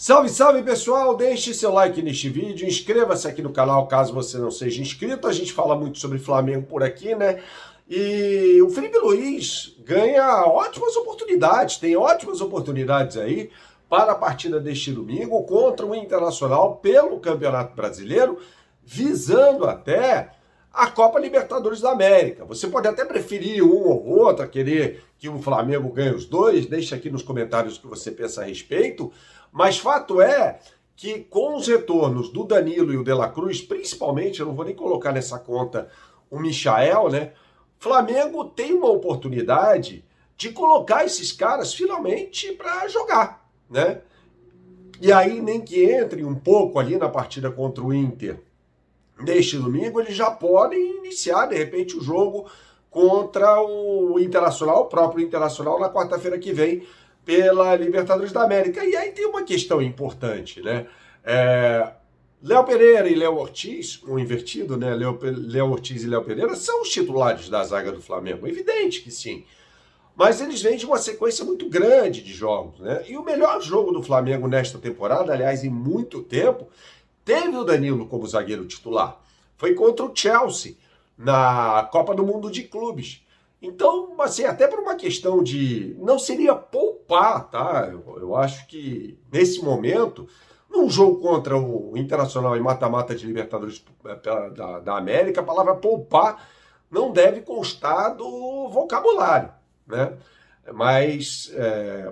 Salve, salve pessoal, deixe seu like neste vídeo, inscreva-se aqui no canal caso você não seja inscrito. A gente fala muito sobre Flamengo por aqui, né? E o Felipe Luiz ganha ótimas oportunidades, tem ótimas oportunidades aí para a partida deste domingo contra o Internacional pelo Campeonato Brasileiro, visando até a Copa Libertadores da América. Você pode até preferir um ou outro, querer que o Flamengo ganhe os dois, deixa aqui nos comentários o que você pensa a respeito, mas fato é que com os retornos do Danilo e o De La Cruz, principalmente, eu não vou nem colocar nessa conta o Michael, né? Flamengo tem uma oportunidade de colocar esses caras finalmente para jogar, né? E aí, nem que entre um pouco ali na partida contra o Inter neste domingo, eles já podem iniciar, de repente, o jogo contra o Internacional, o próprio Internacional, na quarta-feira que vem, pela Libertadores da América. E aí tem uma questão importante, né? Léo Pereira e Léo Ortiz, um invertido, né? Léo Ortiz e Léo Pereira são os titulares da zaga do Flamengo, evidente que sim. Mas eles vêm de uma sequência muito grande de jogos, né? E o melhor jogo do Flamengo nesta temporada, aliás, em muito tempo, teve o Danilo como zagueiro titular. Foi contra o Chelsea, na Copa do Mundo de Clubes. Então, assim, até por uma questão de... Não seria poupar, tá? Eu acho que, nesse momento, num jogo contra o Internacional em mata-mata de Libertadores da América, a palavra poupar não deve constar do vocabulário, né? Mas,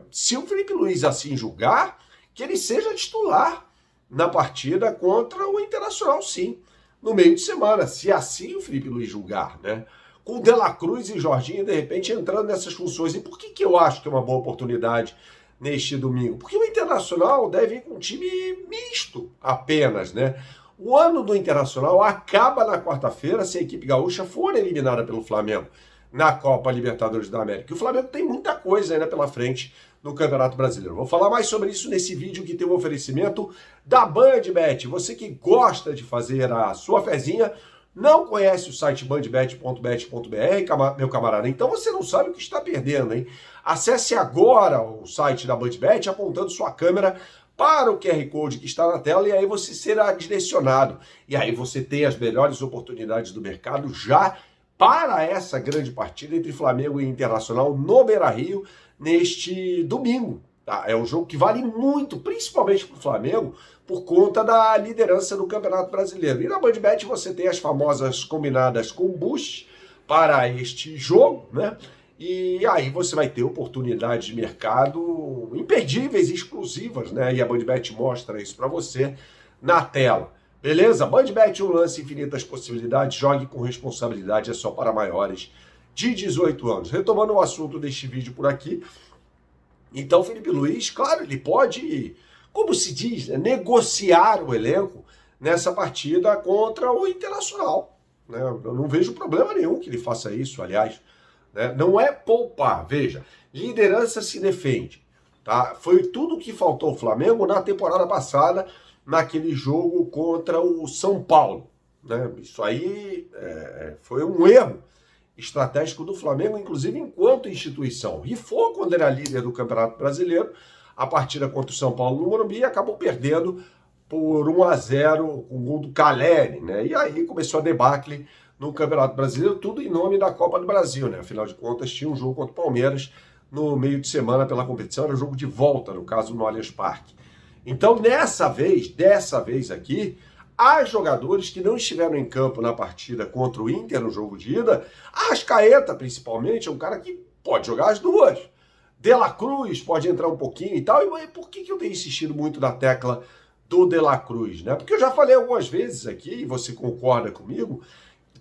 se o Felipe Luiz assim julgar, que ele seja titular na partida contra o Internacional, sim, no meio de semana, se assim o Felipe Luiz julgar, né? Com o De La Cruz e Jorginho, de repente, entrando nessas funções. E por que eu acho que é uma boa oportunidade neste domingo? Porque o Internacional deve ir com um time misto apenas, né? O ano do Internacional acaba na quarta-feira se a equipe gaúcha for eliminada pelo Flamengo na Copa Libertadores da América. E o Flamengo tem muita coisa ainda pela frente no Campeonato Brasileiro. Vou falar mais sobre isso nesse vídeo que tem um oferecimento da BandBet. Você que gosta de fazer a sua fezinha, não conhece o site bandbet.bet.br, meu camarada, então você não sabe o que está perdendo, hein? Acesse agora o site da BandBet apontando sua câmera para o QR Code que está na tela e aí você será direcionado. E aí você tem as melhores oportunidades do mercado já para essa grande partida entre Flamengo e Internacional no Beira-Rio neste domingo. Tá? É um jogo que vale muito, principalmente para o Flamengo, por conta da liderança do Campeonato Brasileiro. E na BandBet você tem as famosas combinadas com boost para este jogo, né? E aí você vai ter oportunidades de mercado imperdíveis, exclusivas, né? E a BandBet mostra isso para você na tela. Beleza? BandBet, um lance, infinitas possibilidades, jogue com responsabilidade, é só para maiores de 18 anos. Retomando o assunto deste vídeo por aqui, então Felipe Luiz, claro, ele pode, como se diz, né, negociar o elenco nessa partida contra o Internacional, né? Eu não vejo problema nenhum que ele faça isso, aliás, né? Não é poupar, veja, liderança se defende, tá? Foi tudo o que faltou ao Flamengo na temporada passada, naquele jogo contra o São Paulo, né? Isso aí foi um erro estratégico do Flamengo, inclusive enquanto instituição. E foi quando era líder do Campeonato Brasileiro, a partida contra o São Paulo no Morumbi, e acabou perdendo por 1-0 com o gol do Caleri, né? E aí começou a debacle no Campeonato Brasileiro, tudo em nome da Copa do Brasil, né? Afinal de contas, tinha um jogo contra o Palmeiras no meio de semana pela competição, era um jogo de volta, no caso, no Allianz Parque. Então, dessa vez aqui, há jogadores que não estiveram em campo na partida contra o Inter no jogo de ida. Arrascaeta, principalmente, é um cara que pode jogar as duas. De La Cruz pode entrar um pouquinho e tal. E por que eu tenho insistido muito na tecla do De La Cruz, né? Porque eu já falei algumas vezes aqui, e você concorda comigo,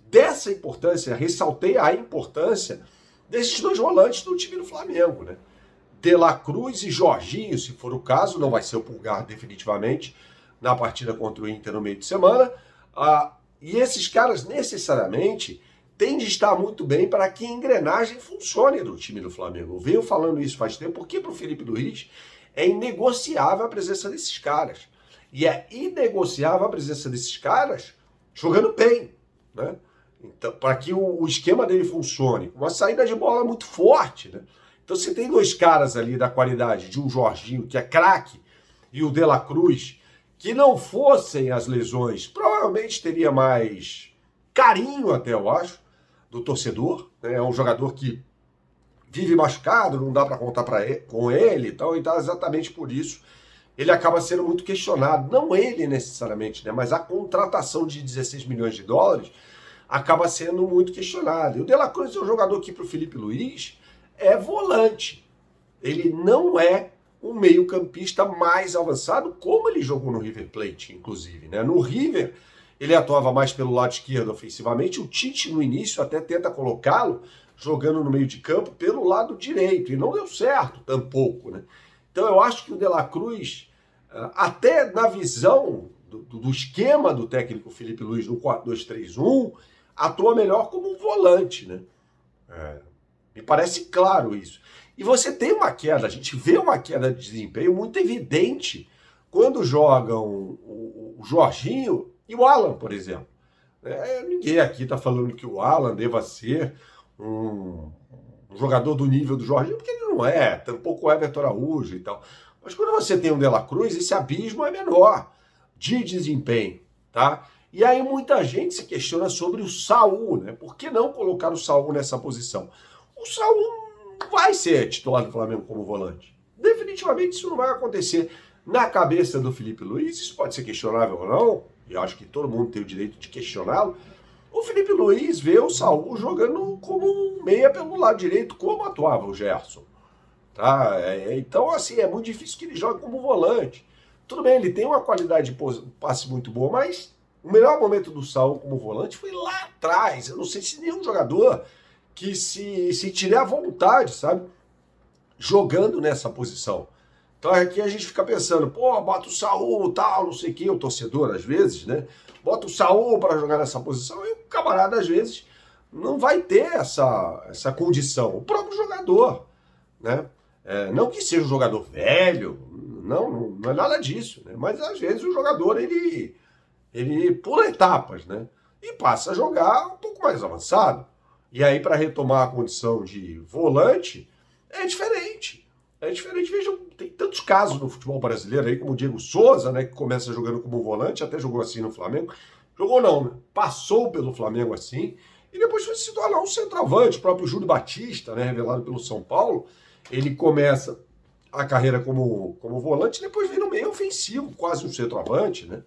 dessa importância, ressaltei a importância desses dois volantes do time do Flamengo, né? De La Cruz e Jorginho, se for o caso, não vai ser o Pulgar definitivamente na partida contra o Inter no meio de semana. E esses caras necessariamente têm de estar muito bem para que a engrenagem funcione do time do Flamengo. Eu venho falando isso faz tempo, porque para o Felipe Luiz é inegociável a presença desses caras. E é inegociável a presença desses caras jogando bem, né? Então, para que o esquema dele funcione, com uma saída de bola muito forte, né? Então você tem dois caras ali da qualidade de um Jorginho, que é craque, e o De La Cruz, que não fossem as lesões, provavelmente teria mais carinho até, eu acho, do torcedor. Né? É um jogador que vive machucado, não dá para contar com ele e tal, então exatamente por isso ele acaba sendo muito questionado. Não ele necessariamente, né? Mas a contratação de 16 milhões de dólares acaba sendo muito questionada. E o De La Cruz é um jogador que para o Felipe Luiz é volante. Ele não é um meio-campista mais avançado, como ele jogou no River Plate, inclusive. Né? No River, ele atuava mais pelo lado esquerdo ofensivamente. O Tite, no início, até tenta colocá-lo jogando no meio de campo pelo lado direito. E não deu certo, tampouco. Né? Então eu acho que o De La Cruz, até na visão do esquema do técnico Felipe Luiz no 4-2-3-1, atua melhor como um volante, né? Me parece claro isso. E você tem uma queda, a gente vê uma queda de desempenho muito evidente quando jogam o Jorginho e o Alan, por exemplo. Ninguém aqui está falando que o Alan deva ser um jogador do nível do Jorginho, porque ele não é, tampouco o Everton Araújo e tal. Mas quando você tem um De La Cruz, esse abismo é menor de desempenho, tá? E aí muita gente se questiona sobre o Saul, né? Por que não colocar o Saul nessa posição? O Saul não vai ser titular do Flamengo como volante. Definitivamente isso não vai acontecer. Na cabeça do Felipe Luiz, isso pode ser questionável ou não, e eu acho que todo mundo tem o direito de questioná-lo. O Felipe Luiz vê o Saul jogando como um meia pelo lado direito, como atuava o Gerson. Tá? Então, assim, é muito difícil que ele jogue como volante. Tudo bem, ele tem uma qualidade de passe muito boa, mas o melhor momento do Saul como volante foi lá atrás. Eu não sei se nenhum jogador que se tiver à vontade, sabe, jogando nessa posição. Então aqui a gente fica pensando, pô, bota o Saul, tal, não sei o que, o torcedor às vezes, né? Bota o Saul para jogar nessa posição e o camarada às vezes não vai ter essa condição. O próprio jogador, né? Não que seja um jogador velho, não é nada disso, né? Mas às vezes o jogador ele pula etapas, né? E passa a jogar um pouco mais avançado. E aí para retomar a condição de volante é diferente. Veja, tem tantos casos no futebol brasileiro aí, como o Diego Souza, né, que começa jogando como volante, até jogou assim no Flamengo. Jogou não, né? Passou pelo Flamengo assim, e depois foi se tornar um centroavante. O próprio Júlio Batista, né, revelado pelo São Paulo, ele começa a carreira como volante, e depois vira um meio ofensivo, quase um centroavante, né?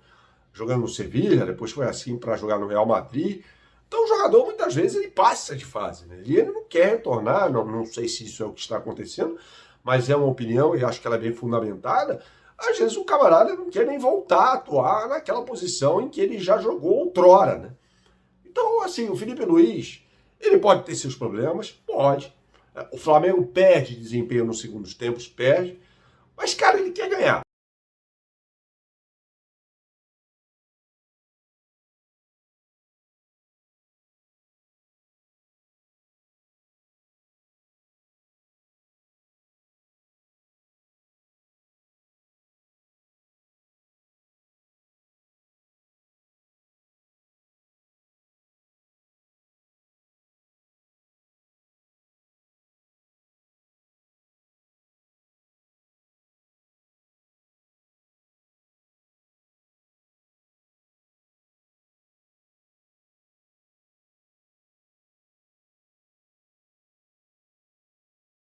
Jogando no Sevilla, depois foi assim para jogar no Real Madrid. Então o jogador, muitas vezes, ele passa de fase, né? Ele não quer retornar, não sei se isso é o que está acontecendo, mas é uma opinião e acho que ela é bem fundamentada. Às vezes o camarada não quer nem voltar a atuar naquela posição em que ele já jogou outrora, né? Então, assim, o Felipe Luiz, ele pode ter seus problemas? Pode. O Flamengo perde desempenho nos segundos tempos, perde. Mas, cara, ele quer ganhar.